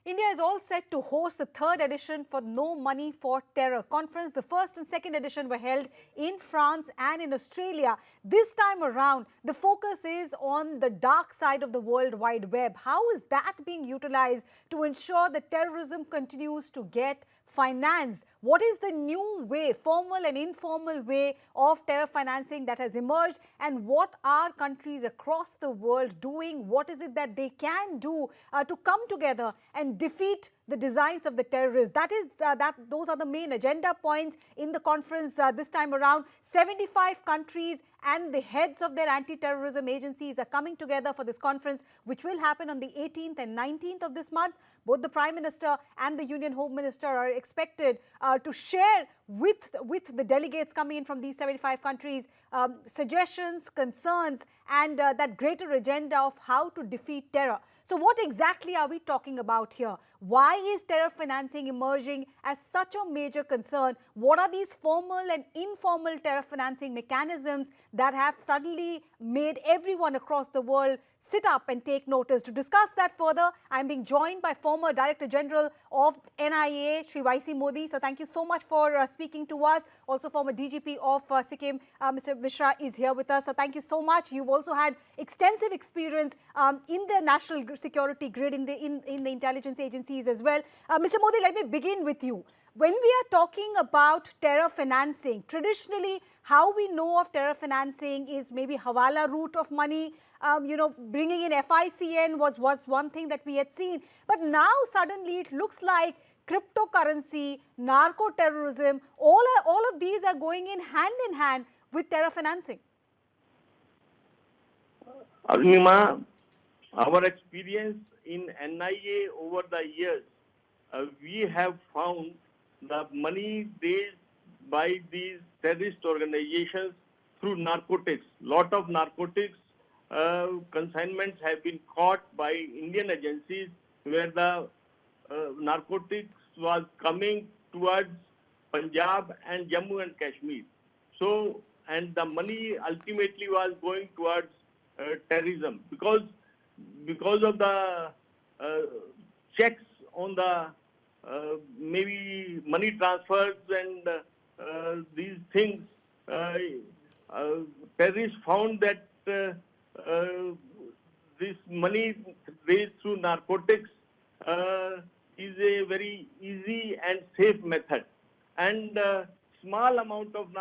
India is all set to host the third edition for No Money for Terror conference. The first and second edition were held in France and in Australia. This time around, the focus is on the dark side of the World Wide Web. How is that being utilized to ensure that terrorism continues to get financed? What is the new way, formal and informal way of terror financing that has emerged, and what are countries across the world doing? What is it that they can do to come together and defeat the designs of the terrorists? Those are the main agenda points in the conference this time around. 75 countries and the heads of their anti-terrorism agencies are coming together for this conference, which will happen on the 18th and 19th of this month. Both the Prime Minister and the Union Home Minister are expected to share with the delegates coming in from these 75 countries suggestions, concerns, and that greater agenda of how to defeat terror. So what exactly are we talking about here? Why is terror financing emerging as such a major concern? What are these formal and informal terror financing mechanisms that have suddenly made everyone across the world sit up and take notice? To discuss that further, I am being joined by former Director General of NIA, Shri YC Modi. So thank you so much for speaking to us. Also former DGP of Sikkim, Mr. Mishra is here with us. So thank you so much. You've also had extensive experience in the national security grid, in the intelligence agencies as well. Mr. Modi, let me begin with you. When we are talking about terror financing, traditionally, how we know of terror financing is maybe Hawala route of money. Bringing in FICN was one thing that we had seen. But now suddenly it looks like cryptocurrency, narco-terrorism, all of these are going in hand with terror financing. Arunima, our experience in NIA over the years, we have found the money raised by these terrorist organizations through narcotics. Lot of narcotics consignments have been caught by Indian agencies where the narcotics was coming towards Punjab and Jammu and Kashmir. So, and the money ultimately was going towards terrorism because of the checks on the maybe money transfers and these things. Terrorists found that this money raised through narcotics is a very easy and safe method, and small amount of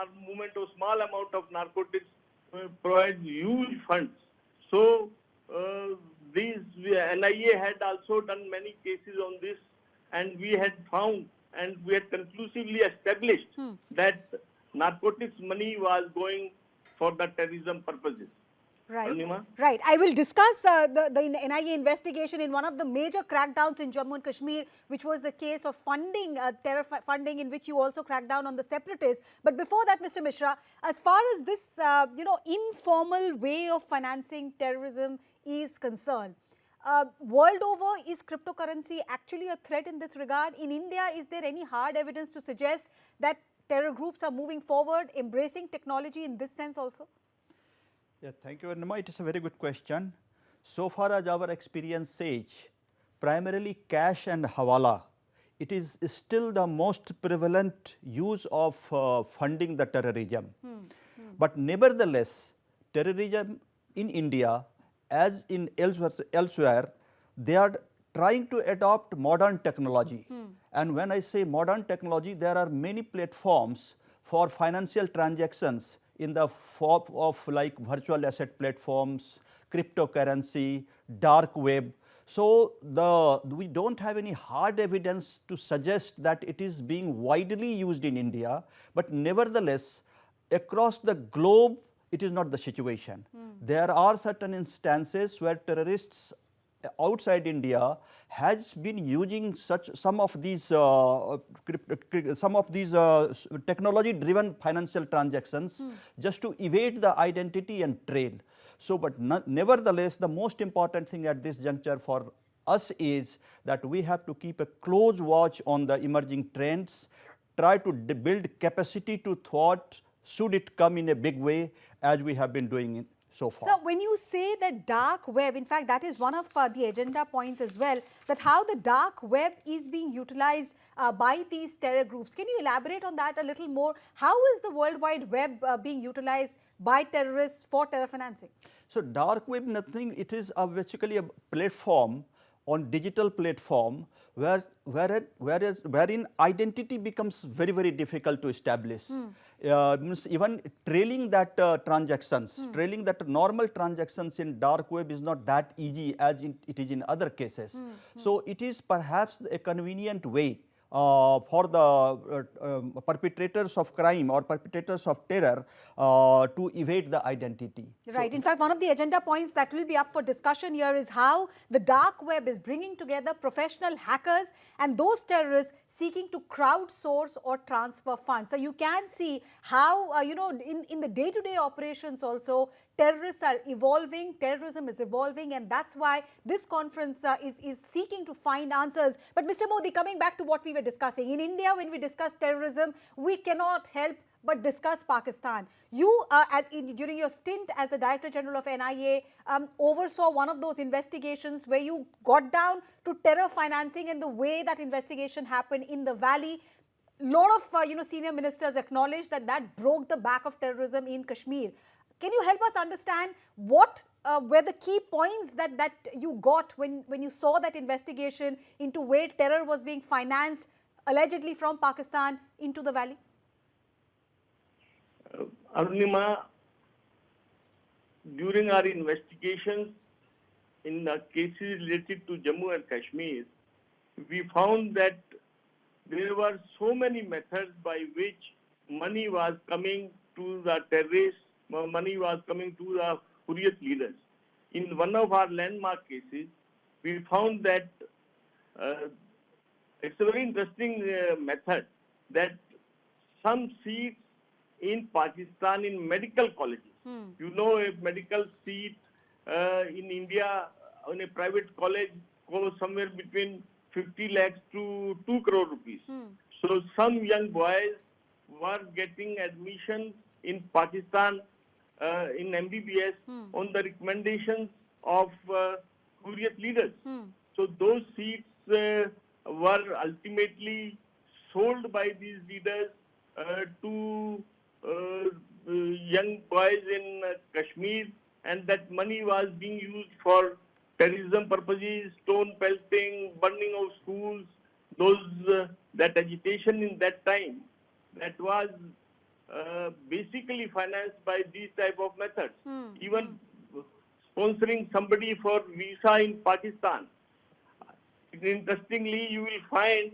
narcotics provides huge funds. So these NIA had also done many cases on this, and we had found and we had conclusively established that narcotics money was going for the terrorism purposes. Right. Anima? Right. I will discuss the NIA investigation in one of the major crackdowns in Jammu and Kashmir, which was the case of funding, terror funding, in which you also cracked down on the separatists. But before that, Mr. Mishra, as far as this, informal way of financing terrorism is concerned, world over, is cryptocurrency actually a threat in this regard? In India, is there any hard evidence to suggest that terror groups are moving forward, embracing technology in this sense also? Yeah, thank you, Arunima. It is a very good question. So far as our experience says, primarily cash and hawala, it is still the most prevalent use of funding the terrorism. But nevertheless, terrorism in India, as in elsewhere, they are trying to adopt modern technology. And when I say modern technology, there are many platforms for financial transactions in the form of like virtual asset platforms, cryptocurrency, dark web. So we don't have any hard evidence to suggest that it is being widely used in India, but nevertheless, across the globe, it is not the situation. There are certain instances where terrorists outside India has been using some of these technology-driven financial transactions just to evade the identity and trail. So, but nevertheless, the most important thing at this juncture for us is that we have to keep a close watch on the emerging trends, try to build capacity to thwart should it come in a big way, as we have been doing so far. So when you say that dark web, in fact, that is one of the agenda points as well, that how the dark web is being utilized by these terror groups. Can you elaborate on that a little more? How is the World Wide Web being utilized by terrorists for terror financing? So dark web, nothing, it is basically a platform on digital platform wherein identity becomes very, very difficult to establish. Means even trailing that trailing that normal transactions in dark web is not that easy as it is in other cases. So it is perhaps a convenient way for the perpetrators of crime or perpetrators of terror to evade the identity. Right. In fact, one of the agenda points that will be up for discussion here is how the dark web is bringing together professional hackers and those terrorists seeking to crowdsource or transfer funds. So you can see how, in the day-to-day operations also, terrorists are evolving, terrorism is evolving, and that's why this conference is seeking to find answers. But Mr. Modi, coming back to what we were discussing, in India, when we discuss terrorism, we cannot help but discuss Pakistan. You, during your stint as the Director General of NIA, oversaw one of those investigations where you got down to terror financing and the way that investigation happened in the valley. Lot of senior ministers acknowledged that that broke the back of terrorism in Kashmir. Can you help us understand what were the key points that you got when you saw that investigation into where terror was being financed allegedly from Pakistan into the valley? Arunima, during our investigations in the cases related to Jammu and Kashmir, we found that there were so many methods by which money was coming to the terrorists, money was coming to the Hurriyat leaders. In one of our landmark cases, we found that it's a very interesting method that some seats in Pakistan in medical colleges. You know, a medical seat in India in a private college goes somewhere between 50 lakhs to 2 crore rupees. So some young boys were getting admission in Pakistan in MBBS on the recommendations of Hurriyat leaders. So those seats were ultimately sold by these leaders to young boys in Kashmir, and that money was being used for terrorism purposes, stone pelting, burning of schools, that agitation in that time, that was basically financed by these type of methods. Even sponsoring somebody for visa in Pakistan. Interestingly, you will find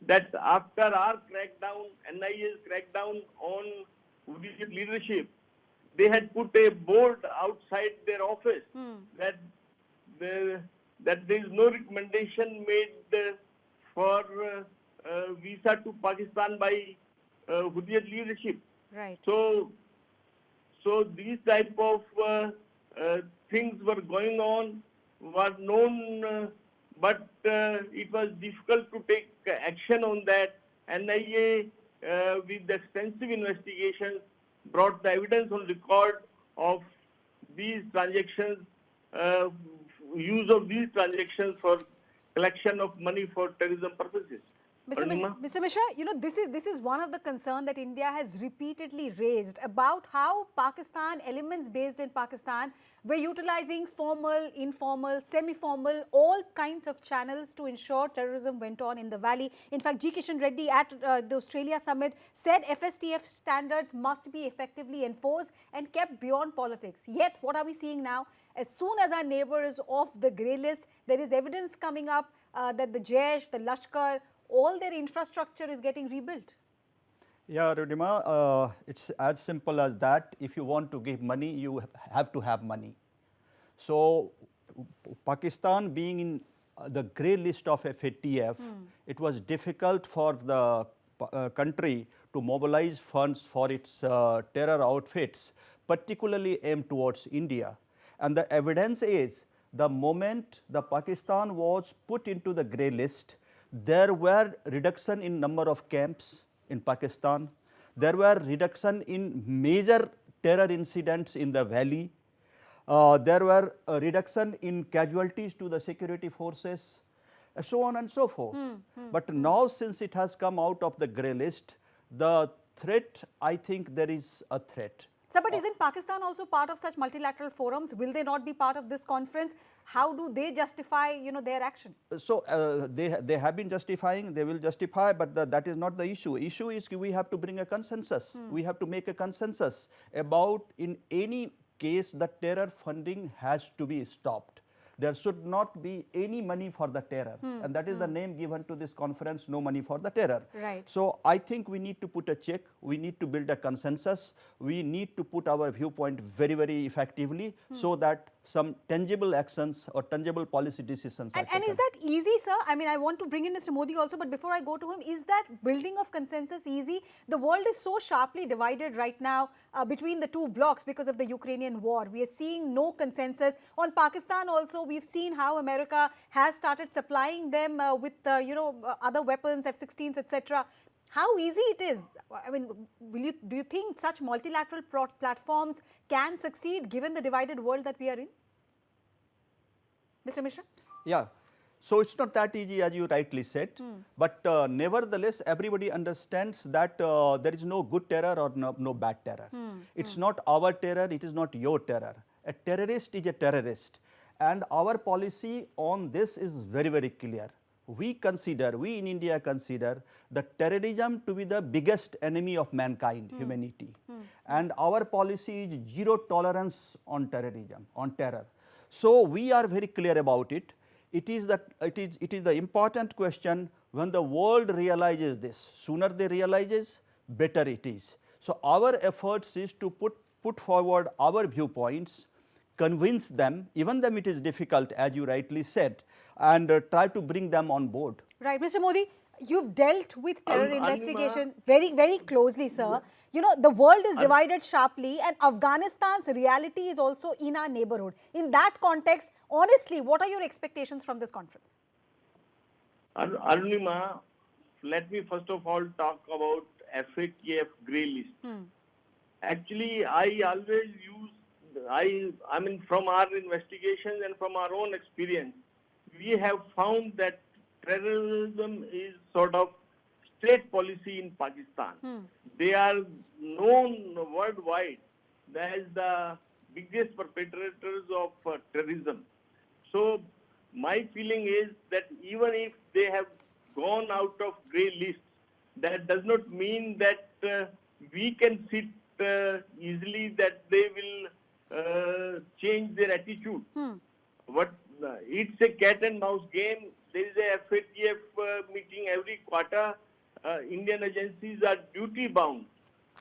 that after our crackdown, NIA's crackdown on Hurriyat leadership, they had put a board outside their office that there is no recommendation made for visa to Pakistan by Hurriyat leadership. Right. So these type of things were going on, were known, but it was difficult to take action on that. NIA, with extensive investigations, brought the evidence on record of these transactions, use of these transactions for collection of money for terrorism purposes. Mr. Mishra, this is one of the concerns that India has repeatedly raised about how Pakistan, elements based in Pakistan, were utilizing formal, informal, semi-formal, all kinds of channels to ensure terrorism went on in the valley. In fact, G. Kishan Reddy at the Australia Summit said FSTF standards must be effectively enforced and kept beyond politics. Yet, what are we seeing now? As soon as our neighbor is off the grey list, there is evidence coming up that the Jaish, the Lashkar, all their infrastructure is getting rebuilt. Yeah, Rudima, it's as simple as that. If you want to give money, you have to have money. So, Pakistan being in the grey list of FATF, it was difficult for the country to mobilize funds for its terror outfits, particularly aimed towards India. And the evidence is, the moment the Pakistan was put into the grey list, there were reduction in number of camps in Pakistan. There were reduction in major terror incidents in the valley. There were a reduction in casualties to the security forces, so on and so forth. But now, since it has come out of the grey list, the threat, I think there is a threat. Sir, but isn't Pakistan also part of such multilateral forums? Will they not be part of this conference? How do they justify, their action? So, they have been justifying, they will justify, but that is not the issue. Issue is we have to bring a consensus. We have to make a consensus about, in any case, the terror funding has to be stopped. There should not be any money for the terror, and that is the name given to this conference, no money for the terror. Right. So, I think we need to put a check, we need to build a consensus, we need to put our viewpoint very, very effectively, so that some tangible actions or tangible policy decisions are taken. And is that easy, sir? I mean, I want to bring in Mr. Modi also, but before I go to him, is that building of consensus easy? The world is so sharply divided right now between the two blocs because of the Ukrainian war. We are seeing no consensus. On Pakistan also, we've seen how America has started supplying them with, other weapons, F-16s, etc. How easy it is? I mean, do you think such multilateral platforms can succeed given the divided world that we are in? Mr. Mishra? Yeah. So, it's not that easy as you rightly said, but nevertheless, everybody understands that there is no good terror or no bad terror. It's not our terror, it is not your terror. A terrorist is a terrorist, and our policy on this is very, very clear. We in India consider the terrorism to be the biggest enemy of mankind, humanity. And our policy is zero tolerance on terrorism, on terror. So, we are very clear about it. It is the important question when the world realizes this. Sooner they realizes, better it is. So, our efforts is to put forward our viewpoints, convince them, even though it is difficult, as you rightly said, and try to bring them on board. Right. Mr. Modi, you've dealt with terror investigation very, very closely, sir. The world is divided sharply, and Afghanistan's reality is also in our neighborhood. In that context, honestly, what are your expectations from this conference? Arunima, let me first of all talk about FATF grey list. Actually, I always use, I mean, from our investigations and from our own experience, we have found that terrorism is sort of state policy in Pakistan. They are known worldwide as the biggest perpetrators of terrorism. So, my feeling is that even if they have gone out of grey lists, that does not mean that we can sit easily that they will change their attitude. It's a cat and mouse game. There is a FATF meeting every quarter. Indian agencies are duty bound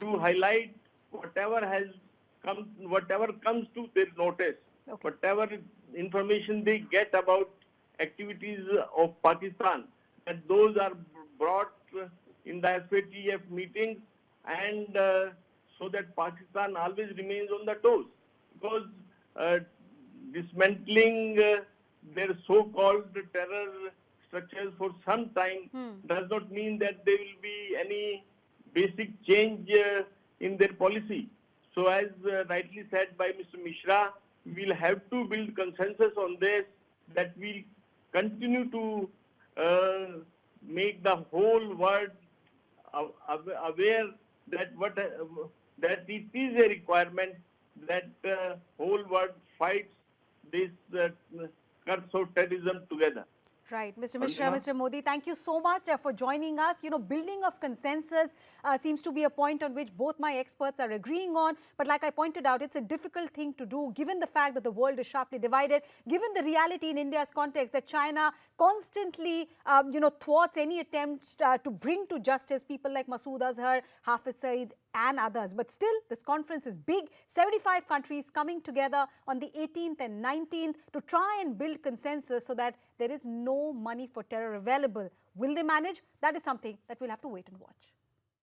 to highlight whatever comes to their notice, whatever information they get about activities of Pakistan, and those are brought in the FATF meetings, and so that Pakistan always remains on the toes, because dismantling their so-called terror structures for some time does not mean that there will be any basic change in their policy. So, as rightly said by Mr. Mishra, we will have to build consensus on this, that we continue to make the whole world aware that it is a requirement that the whole world fights this curse of terrorism together. Right. Mr. Mishra, Mr. Modi, thank you so much for joining us. Building of consensus seems to be a point on which both my experts are agreeing on. But like I pointed out, it's a difficult thing to do given the fact that the world is sharply divided, given the reality in India's context that China constantly, thwarts any attempts to bring to justice people like Masood Azhar, Hafiz Saeed and others. But still, this conference is big. 75 countries coming together on the 18th and 19th to try and build consensus so that there is no money for terror available. Will they manage? That is something that we'll have to wait and watch.